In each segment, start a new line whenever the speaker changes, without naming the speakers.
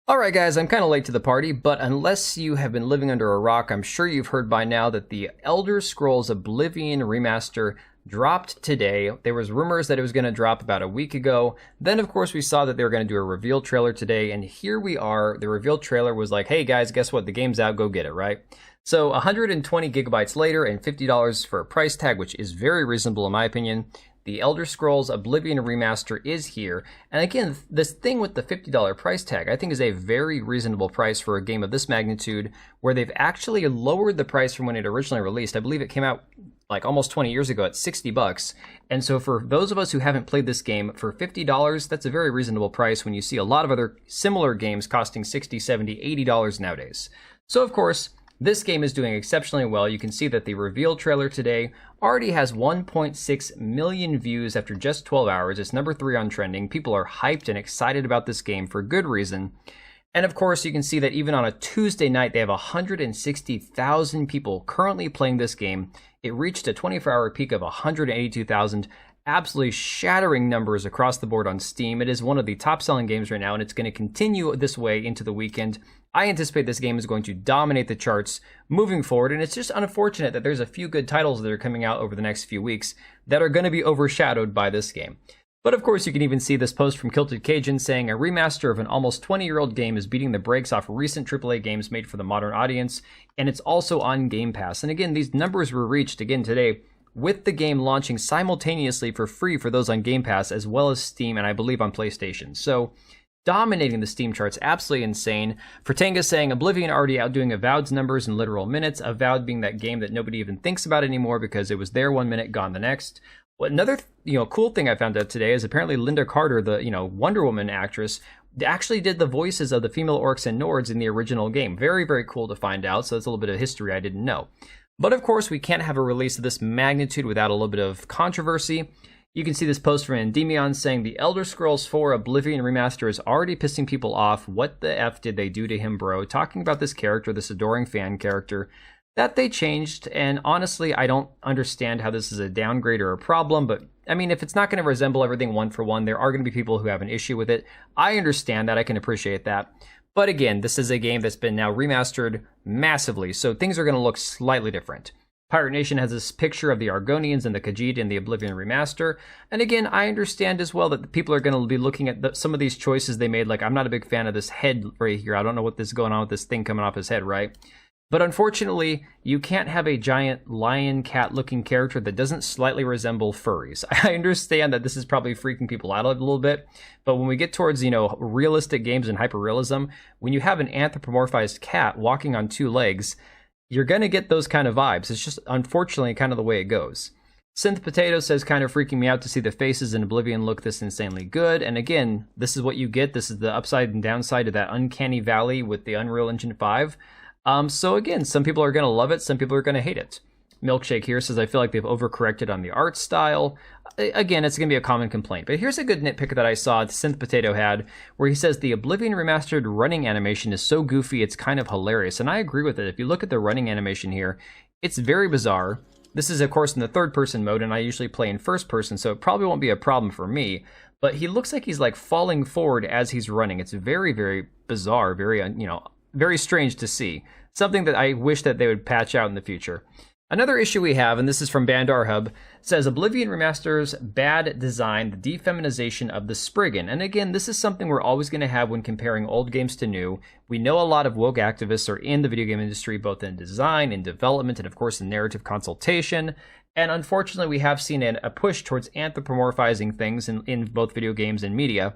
Alright guys, I'm kind of late to the party, but unless you have been living under a rock, I'm sure you've heard by now that the Elder Scrolls Oblivion Remaster dropped today. There was rumors that it was going to drop about a week ago. Then of course we saw that they were going to do a reveal trailer today, and here we are. The reveal trailer was like, hey guys, guess what? The game's out, go get it, right? So 120 gigabytes later and $50 for a price tag, which is very reasonable in my opinion. The Elder Scrolls Oblivion Remaster is here. And again, this thing with the $50 price tag, I think is a very reasonable price for a game of this magnitude, where they've actually lowered the price from when it originally released. I believe it came out like almost 20 years ago at 60 bucks. And so for those of us who haven't played this game, for $50, that's a very reasonable price when you see a lot of other similar games costing $60, $70, $80 nowadays. So of course, this game is doing exceptionally well. You can see that the reveal trailer today already has 1.6 million views after just 12 hours. It's number 3 on trending. People are hyped and excited about this game for good reason. And of course, you can see that even on a Tuesday night, they have 160,000 people currently playing this game. It reached a 24-hour peak of 182,000. Absolutely shattering numbers across the board on Steam. It is one of the top-selling games right now, and it's going to continue this way into the weekend. I anticipate this game is going to dominate the charts moving forward, and it's just unfortunate that there's a few good titles that are coming out over the next few weeks that are going to be overshadowed by this game. But of course, you can even see this post from Kilted Cajun saying a remaster of an almost 20-year-old game is beating the brakes off recent AAA games made for the modern audience, and it's also on Game Pass. And again, these numbers were reached again today, with the game launching simultaneously for free for those on Game Pass, as well as Steam and I believe on PlayStation. So, dominating the Steam charts, absolutely insane. Fortenga saying Oblivion already outdoing Avowed's numbers in literal minutes, Avowed being that game that nobody even thinks about anymore because it was there 1 minute, gone the next. Well, another cool thing I found out today is apparently Linda Carter, the Wonder Woman actress, actually did the voices of the female orcs and Nords in the original game. Very, very cool to find out, so that's a little bit of history I didn't know. But of course, we can't have a release of this magnitude without a little bit of controversy. You can see this post from Endymion saying the Elder Scrolls 4 Oblivion Remaster is already pissing people off. What the F did they do to him, bro? Talking about this character, this adoring fan character, that they changed. And honestly, I don't understand how this is a downgrade or a problem. But I mean, if it's not going to resemble everything one for one, there are going to be people who have an issue with it. I understand that. I can appreciate that. But again, this is a game that's been now remastered massively, so things are going to look slightly different. Pirate Nation has this picture of the Argonians and the Khajiit in the Oblivion Remaster. And again, I understand as well that the people are going to be looking at some of these choices they made. Like, I'm not a big fan of this head right here. I don't know what is going on with this thing coming off his head, right? But unfortunately, you can't have a giant lion cat looking character that doesn't slightly resemble furries. I understand that this is probably freaking people out a little bit, but when we get towards, realistic games and hyperrealism, when you have an anthropomorphized cat walking on 2 legs, you're going to get those kind of vibes. It's just unfortunately kind of the way it goes. Synth Potato says kind of freaking me out to see the faces in Oblivion look this insanely good. And again, this is what you get. This is the upside and downside of that uncanny valley with the Unreal Engine 5. So again, some people are going to love it, some people are going to hate it. Milkshake here says, I feel like they've overcorrected on the art style. Again, it's going to be a common complaint. But here's a good nitpick that I saw Synth Potato had, where he says the Oblivion Remastered running animation is so goofy, it's kind of hilarious. And I agree with it. If you look at the running animation here, it's very bizarre. This is, of course, in the third-person mode, and I usually play in first-person, so it probably won't be a problem for me. But he looks like he's, like, falling forward as he's running. It's very, very bizarre, very, very strange to see. Something that I wish that they would patch out in the future. Another issue we have, and this is from Bandar Hub, says Oblivion Remaster's bad design, the defeminization of the Spriggan. And again, this is something we're always going to have when comparing old games to new. We know a lot of woke activists are in the video game industry, both in design, in development, and of course in narrative consultation. And unfortunately, we have seen a push towards anthropomorphizing things in both video games and media.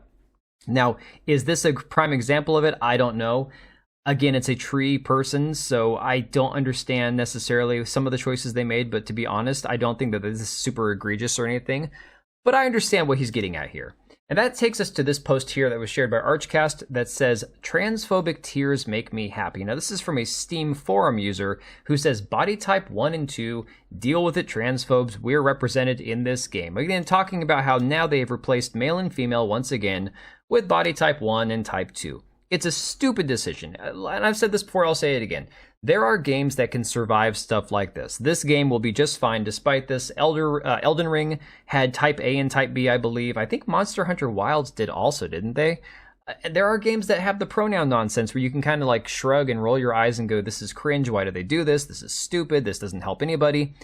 Now, is this a prime example of it? I don't know. Again, it's a tree person, so I don't understand necessarily some of the choices they made, but to be honest, I don't think that this is super egregious or anything, but I understand what he's getting at here. And that takes us to this post here that was shared by Archcast that says, transphobic tears make me happy. Now, this is from a Steam forum user who says, Bodytype 1 and 2, deal with it, transphobes, we're represented in this game. Again, talking about how now they've replaced male and female once again with Bodytype 1 and Type 2. It's a stupid decision, and I've said this before, I'll say it again. There are games that can survive stuff like this. This game will be just fine despite this. Elden Ring had Type A and Type B, I believe. I think Monster Hunter Wilds did also, didn't they? There are games that have the pronoun nonsense where you can kind of like shrug and roll your eyes and go, this is cringe, why do they do this? This is stupid, this doesn't help anybody.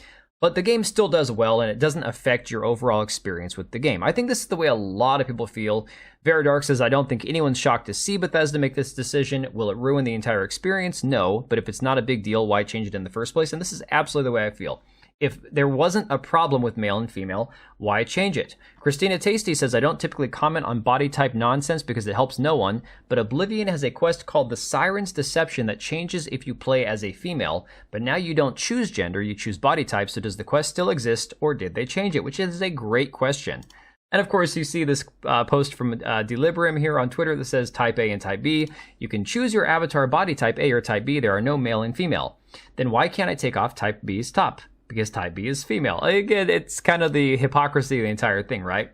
But the game still does well, and it doesn't affect your overall experience with the game. I think this is the way a lot of people feel. Veridark says, I don't think anyone's shocked to see Bethesda make this decision. Will it ruin the entire experience? No, but if it's not a big deal, why change it in the first place? And this is absolutely the way I feel. If there wasn't a problem with male and female, why change it? Christina Tasty says, I don't typically comment on body type nonsense because it helps no one, but Oblivion has a quest called the Siren's Deception that changes if you play as a female, but now you don't choose gender, you choose body type, so does the quest still exist, or did they change it? Which is a great question. And of course, you see this post from Deliberium here on Twitter that says type A and type B. You can choose your avatar body type A or type B. There are no male and female. Then why can't I take off type B's top? Because type B is female. Again, it's kind of the hypocrisy of the entire thing, right?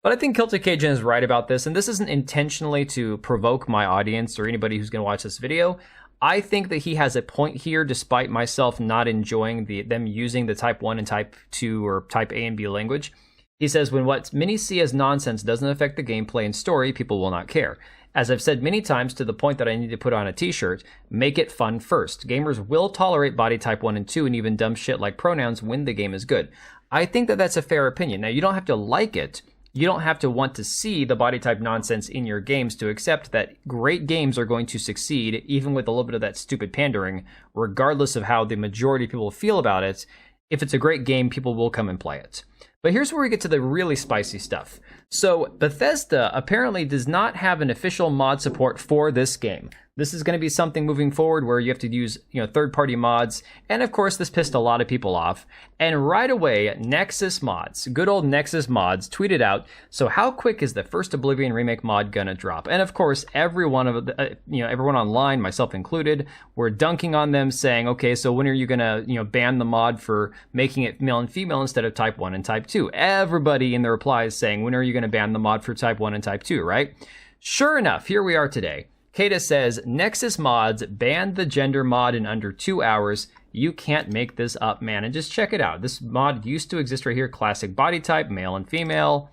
But I think Kilted Cajun is right about this, and this isn't intentionally to provoke my audience or anybody who's going to watch this video. I think that he has a point here, despite myself not enjoying them using the type 1 and type 2 or type A and B language. He says, when what many see as nonsense doesn't affect the gameplay and story, people will not care. As I've said many times to the point that I need to put on a t-shirt, make it fun first. Gamers will tolerate body type 1 and 2 and even dumb shit like pronouns when the game is good. I think that that's a fair opinion. Now, you don't have to like it. You don't have to want to see the body type nonsense in your games to accept that great games are going to succeed, even with a little bit of that stupid pandering, regardless of how the majority of people feel about it. If it's a great game, people will come and play it. But here's where we get to the really spicy stuff. So Bethesda apparently does not have an official mod support for this game. This is going to be something moving forward where you have to use, third-party mods. And of course, this pissed a lot of people off. And right away, Nexus mods, good old Nexus mods, tweeted out, so how quick is the first Oblivion Remake mod gonna drop? And of course, everyone online, myself included, were dunking on them saying, okay, so when are you gonna, ban the mod for making it male and female instead of type 1 and type 2? Everybody in the replies saying, when are you gonna ban the mod for type 1 and type 2, right? Sure enough, here we are today. Kata says, Nexus mods banned the gender mod in under 2 hours. You can't make this up, man. And just check it out. This mod used to exist right here. Classic body type, male and female.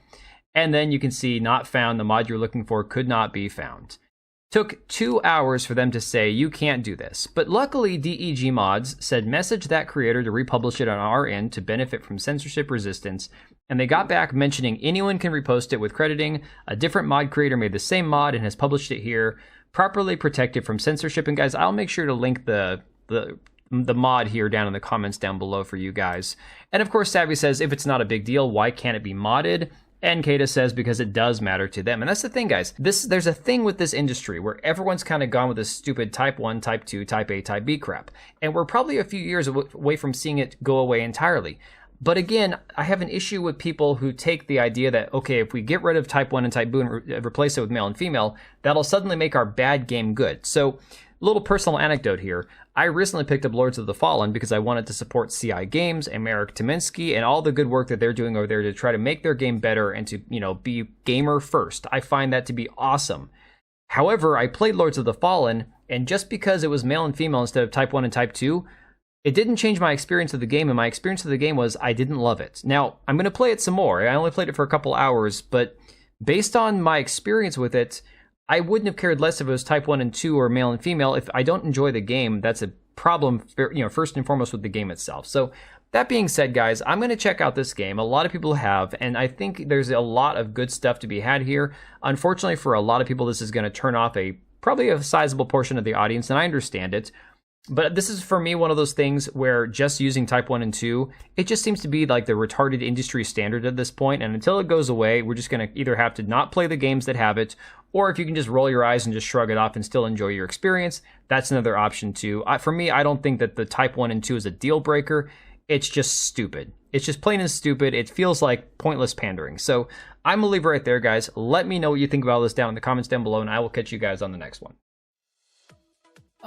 And then you can see not found. The mod you're looking for could not be found. Took 2 hours for them to say, you can't do this. But luckily, DEG Mods said message that creator to republish it on our end to benefit from censorship resistance. And they got back mentioning anyone can repost it with crediting. A different mod creator made the same mod and has published it here. Properly protected from censorship. And guys, I'll make sure to link the mod here down in the comments down below for you guys. And of course, Savvy says, if it's not a big deal, why can't it be modded? And Kata says, because it does matter to them. And that's the thing, guys. There's a thing with this industry where everyone's kind of gone with this stupid type 1, type 2, type A, type B crap. And we're probably a few years away from seeing it go away entirely. But again, I have an issue with people who take the idea that, okay, if we get rid of type 1 and type 2 and replace it with male and female, that'll suddenly make our bad game good. So, a little personal anecdote here. I recently picked up Lords of the Fallen because I wanted to support CI Games and Marek Tymiński and all the good work that they're doing over there to try to make their game better and to, be gamer first. I find that to be awesome. However, I played Lords of the Fallen, and just because it was male and female instead of type 1 and type 2, it didn't change my experience of the game, and my experience of the game was I didn't love it. Now, I'm going to play it some more. I only played it for a couple hours, but based on my experience with it, I wouldn't have cared less if it was type 1 and 2 or male and female. If I don't enjoy the game, that's a problem, first and foremost with the game itself. So that being said, guys, I'm going to check out this game. A lot of people have, and I think there's a lot of good stuff to be had here. Unfortunately, for a lot of people, this is going to turn off probably a sizable portion of the audience, and I understand it. But this is, for me, one of those things where just using type 1 and 2, it just seems to be like the retarded industry standard at this point, and until it goes away, we're just going to either have to not play the games that have it, or if you can just roll your eyes and just shrug it off and still enjoy your experience, that's another option too. For me, I don't think that the type 1 and 2 is a deal breaker. It's just stupid. It's just plain and stupid. It feels like pointless pandering. So I'm going to leave it right there, guys. Let me know what you think about this down in the comments down below, and I will catch you guys on the next one.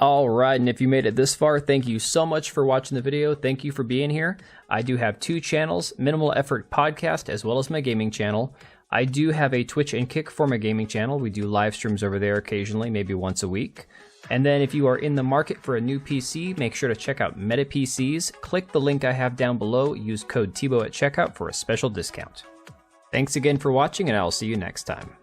Alright, and if you made it this far, thank you so much for watching the video. Thank you for being here. I do have 2 channels, Minimal Effort Podcast, as well as my gaming channel. I do have a Twitch and Kick for my gaming channel. We do live streams over there occasionally, maybe once a week. And then if you are in the market for a new PC, make sure to check out Meta PCs. Click the link I have down below. Use code TBO at checkout for a special discount. Thanks again for watching, and I'll see you next time.